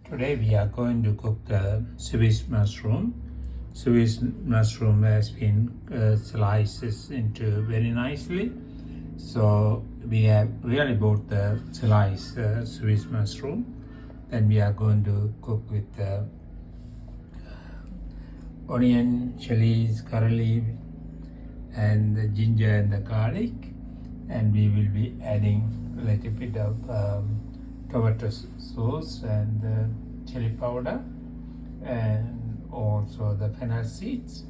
Today we are going to cook the Swiss mushroom. Swiss mushroom has been slices into very nicely. So we have really bought the sliced Swiss mushroom. Then we are going to cook with onion, chilies, curry leaf, and the ginger and the garlic. And we will be adding a little bit of tomato sauce and chili powder, and also the fennel seeds.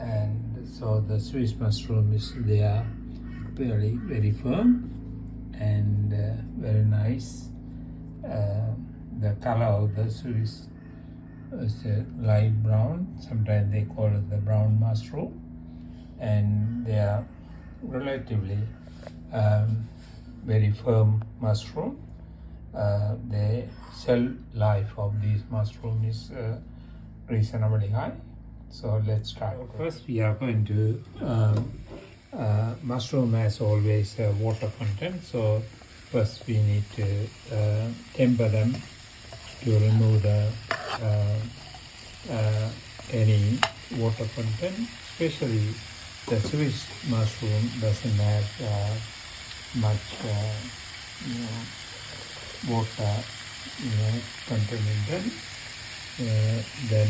And so the Swiss mushroom is there, really very firm and very nice. The color of the Swiss is light brown. Sometimes they call it the brown mushroom, and they are relatively very firm mushroom. The shelf life of these mushroom is reasonably high. So let's start. First we are going to mushroom has always water content, so first we need to temper them to remove the any water content. Especially the Swiss mushroom doesn't have much water content in them. Then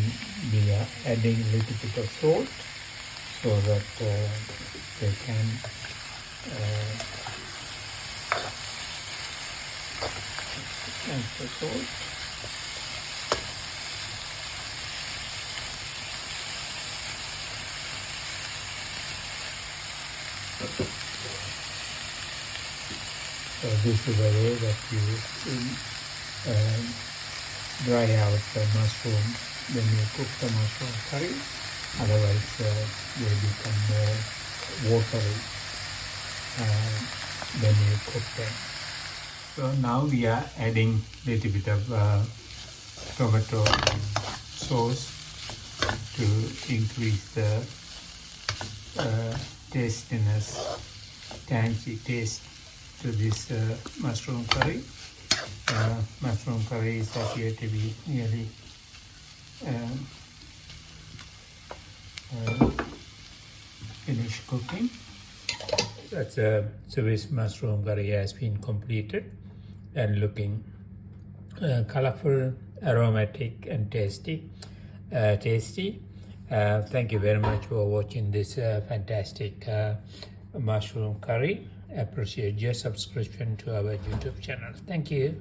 we are adding a little bit of salt so that they can add the salt. So this is the way that you dry out the mushroom when you cook the mushroom curry. Otherwise, they become more watery when you cook them. So now we are adding a little bit of tomato sauce to increase the tastiness, tangy taste to this mushroom curry. Mushroom curry is appear to be nearly finished cooking. That's a Swiss mushroom curry has been completed and looking colorful, aromatic, and tasty. Thank you very much for watching this fantastic mushroom curry. Appreciate your subscription to our YouTube channel. Thank you.